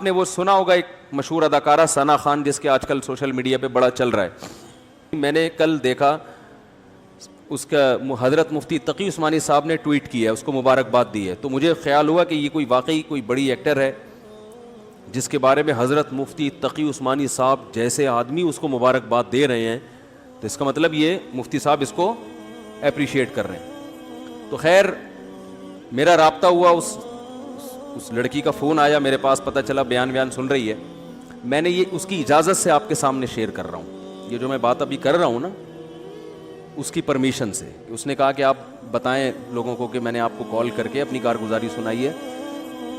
آپ نے وہ سنا ہوگا ایک مشہور اداکارہ ثنا خان جس کے آج کل سوشل میڈیا پہ بڑا چل رہا ہے. میں نے کل دیکھا اس کا حضرت مفتی تقی عثمانی صاحب نے ٹویٹ کیا ہے, اس کو مبارکباد دی ہے. تو مجھے خیال ہوا کہ یہ کوئی واقعی کوئی بڑی ایکٹر ہے جس کے بارے میں حضرت مفتی تقی عثمانی صاحب جیسے آدمی اس کو مبارکباد دے رہے ہیں, تو اس کا مطلب یہ مفتی صاحب اس کو اپریشیٹ کر رہے ہیں. تو خیر میرا رابطہ ہوا, اس لڑکی کا فون آیا میرے پاس, پتہ چلا بیان سن رہی ہے. میں نے یہ اس کی اجازت سے آپ کے سامنے شیئر کر رہا ہوں. یہ جو میں بات ابھی کر رہا ہوں نا, اس کی پرمیشن سے. اس نے کہا کہ آپ بتائیں لوگوں کو کہ میں نے آپ کو کال کر کے اپنی کارگزاری سنائی ہے,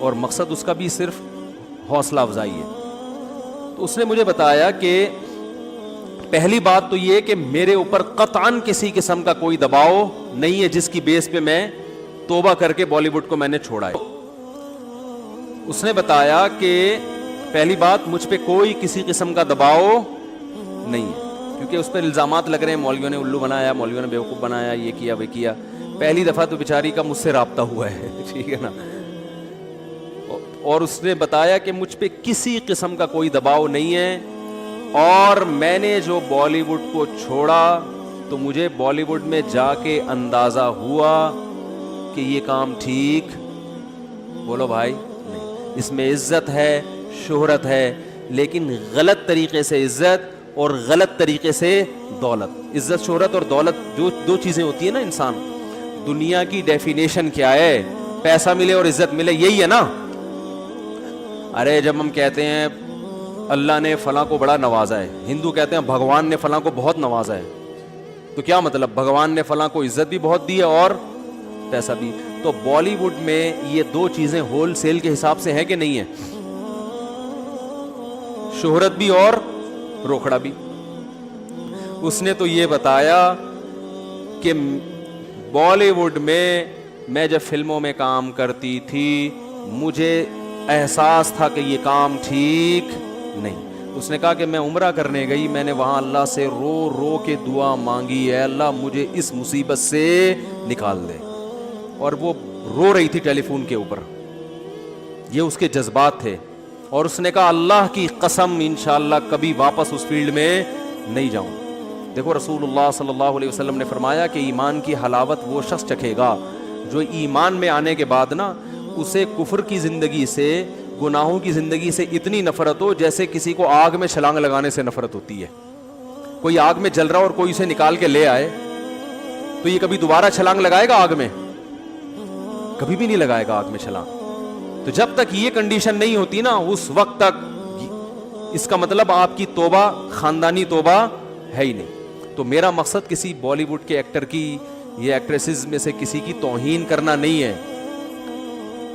اور مقصد اس کا بھی صرف حوصلہ افزائی ہے. تو اس نے مجھے بتایا کہ پہلی بات تو یہ کہ میرے اوپر قطعاً کسی قسم کا کوئی دباؤ نہیں ہے جس کی بیس پہ میں توبہ کر کے بالی ووڈ کو میں نے چھوڑا ہے. اس نے بتایا کہ پہلی بات مجھ پہ کوئی کسی قسم کا دباؤ نہیں ہے, کیونکہ اس پہ الزامات لگ رہے ہیں مولویوں نے الو بنایا, مولویوں نے بیوقوف بنایا, یہ کیا وہ کیا. پہلی دفعہ تو بیچاری کا مجھ سے رابطہ ہوا ہے, ٹھیک ہے نا. اور اس نے بتایا کہ مجھ پہ کسی قسم کا کوئی دباؤ نہیں ہے, اور میں نے جو بالی ووڈ کو چھوڑا تو مجھے بالی ووڈ میں جا کے اندازہ ہوا کہ یہ کام ٹھیک, بولو بھائی, نہیں. اس میں عزت ہے, شہرت ہے, لیکن غلط طریقے سے عزت اور غلط طریقے سے دولت. عزت شہرت اور دولت جو دو چیزیں ہوتی ہیں نا انسان, دنیا کی ڈیفینیشن کیا ہے؟ پیسہ ملے اور عزت ملے, یہی ہے نا. ارے جب ہم کہتے ہیں اللہ نے فلاں کو بڑا نوازا ہے, ہندو کہتے ہیں بھگوان نے فلاں کو بہت نوازا ہے, تو کیا مطلب؟ بھگوان نے فلاں کو عزت بھی بہت دی ہے اور پیسہ بھی. تو بالی ووڈ میں یہ دو چیزیں ہول سیل کے حساب سے ہیں کہ نہیں ہے؟ شہرت بھی اور روکھڑا بھی. اس نے تو یہ بتایا کہ بالی ووڈ میں جب فلموں میں کام کرتی تھی مجھے احساس تھا کہ یہ کام ٹھیک نہیں. اس نے کہا کہ میں عمرہ کرنے گئی, میں نے وہاں اللہ سے رو رو کے دعا مانگی, ہے اللہ مجھے اس مصیبت سے نکال دے. اور وہ رو رہی تھی ٹیلی فون کے اوپر, یہ اس کے جذبات تھے. اور اس نے کہا اللہ کی قسم انشاءاللہ کبھی واپس اس فیلڈ میں نہیں جاؤں. دیکھو رسول اللہ صلی اللہ علیہ وسلم نے فرمایا کہ ایمان کی حلاوت وہ شخص چکھے گا جو ایمان میں آنے کے بعد نا اسے کفر کی زندگی سے, گناہوں کی زندگی سے اتنی نفرت ہو جیسے کسی کو آگ میں چھلانگ لگانے سے نفرت ہوتی ہے. کوئی آگ میں جل رہا اور کوئی اسے نکال کے لے آئے تو یہ کبھی دوبارہ چھلانگ لگائے گا آگ میں؟ کبھی بھی نہیں لگائے گا آگ میں چھلانگ. تو جب تک یہ کنڈیشن نہیں ہوتی نا اس وقت تک اس کا مطلب آپ کی توبہ خاندانی توبہ ہے ہی نہیں. تو میرا مقصد کسی بالی ووڈ کے ایکٹر کی یا ایکٹریسز میں سے کسی کی توہین کرنا نہیں ہے.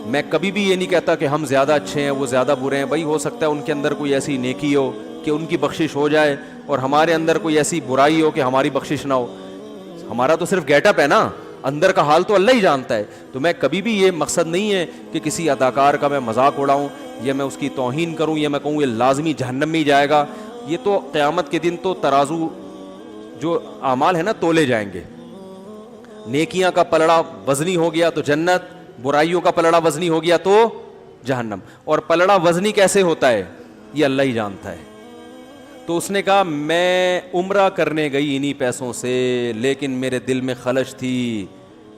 میں کبھی بھی یہ نہیں کہتا کہ ہم زیادہ اچھے ہیں وہ زیادہ برے ہیں. بھائی ہو سکتا ہے ان کے اندر کوئی ایسی نیکی ہو کہ ان کی بخشش ہو جائے, اور ہمارے اندر کوئی ایسی برائی ہو کہ ہماری بخشش نہ ہو. ہمارا تو صرف گیٹ اپ ہے نا, اندر کا حال تو اللہ ہی جانتا ہے. تو میں کبھی بھی یہ مقصد نہیں ہے کہ کسی اداکار کا میں مذاق اڑاؤں یا میں اس کی توہین کروں یا میں کہوں یہ لازمی جہنم میں ہی جائے گا. یہ تو قیامت کے دن تو ترازو جو اعمال ہے نا تولے جائیں گے. نیکیاں کا پلڑا وزنی ہو گیا تو جنت, برائیوں کا پلڑا وزنی ہو گیا تو جہنم. اور پلڑا وزنی کیسے ہوتا ہے یہ اللہ ہی جانتا ہے. تو اس نے کہا میں عمرہ کرنے گئی انہی پیسوں سے, لیکن میرے دل میں خلش تھی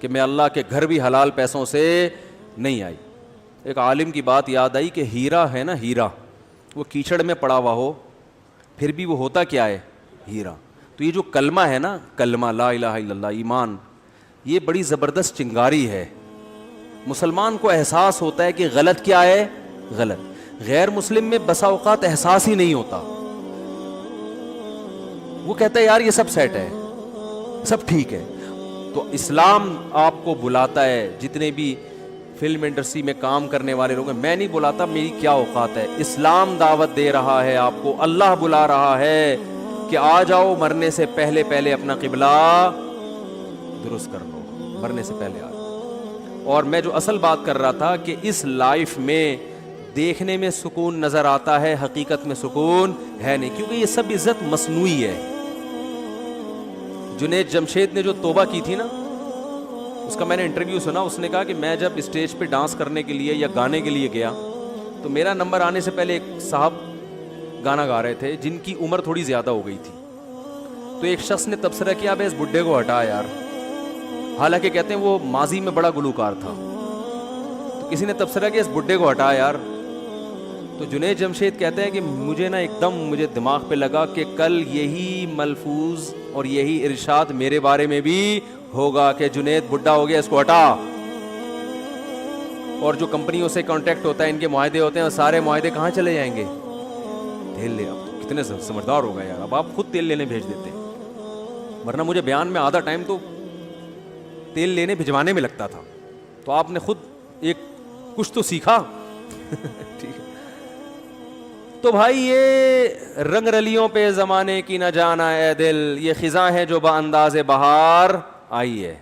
کہ میں اللہ کے گھر بھی حلال پیسوں سے نہیں آئی. ایک عالم کی بات یاد آئی کہ ہیرا ہے نا, ہیرا وہ کیچڑ میں پڑا ہوا ہو پھر بھی وہ ہوتا کیا ہے؟ ہیرا. تو یہ جو کلمہ ہے نا, کلمہ لا الہ الا اللہ, ایمان, یہ بڑی زبردست چنگاری ہے. مسلمان کو احساس ہوتا ہے کہ غلط کیا ہے, غلط. غیر مسلم میں بسا اوقات احساس ہی نہیں ہوتا. وہ کہتا ہے یار یہ سب سیٹ ہے, سب ٹھیک ہے. تو اسلام آپ کو بلاتا ہے, جتنے بھی فلم انڈسٹری میں کام کرنے والے لوگ ہیں, میں نہیں بلاتا, میری کیا اوقات ہے. اسلام دعوت دے رہا ہے آپ کو, اللہ بلا رہا ہے کہ آ جاؤ, مرنے سے پہلے پہلے اپنا قبلہ درست کر لو, مرنے سے پہلے آ جاؤ. اور میں جو اصل بات کر رہا تھا کہ اس لائف میں دیکھنے میں سکون نظر آتا ہے, حقیقت میں سکون ہے نہیں, کیونکہ یہ سب عزت مصنوعی ہے. جنید جمشید نے جو توبہ کی تھی نا, اس کا میں نے انٹرویو سنا, اس نے کہا کہ میں جب اسٹیج پہ ڈانس کرنے کے لیے یا گانے کے لیے گیا تو میرا نمبر آنے سے پہلے ایک صاحب گانا گا رہے تھے جن کی عمر تھوڑی زیادہ ہو گئی تھی. تو ایک شخص نے تبصرہ کیا بھائی اس بڈھے کو ہٹا یار, حالانکہ کہتے ہیں وہ ماضی میں بڑا گلوکار تھا. تو کسی نے تبصرہ کیا اس بڈھے کو ہٹا یار. تو جنید جمشید کہتے ہیں کہ مجھے نا ایک دم مجھے دماغ پہ لگا کہ کل یہی ملفوظ اور یہی ارشاد میرے بارے میں بھی ہوگا کہ جنید بڈھا ہو گیا اس کو ہٹا. اور جو کمپنیوں سے کانٹیکٹ ہوتا ہے, ان کے معاہدے ہوتے ہیں, اور سارے معاہدے کہاں چلے جائیں گے؟ تیل لے. اب تو کتنے سمجھدار ہو گئے یار, اب آپ خود تیل لینے بھیج دیتے, ورنہ مجھے بیان میں آدھا ٹائم تو تیل لینے بھجوانے میں لگتا تھا. تو آپ نے خود ایک کچھ تو سیکھا. ٹھیک ہے. تو بھائی یہ رنگ رلیوں پہ زمانے کی نہ جانا اے دل, یہ خزاں ہے جو با انداز بہار آئی ہے.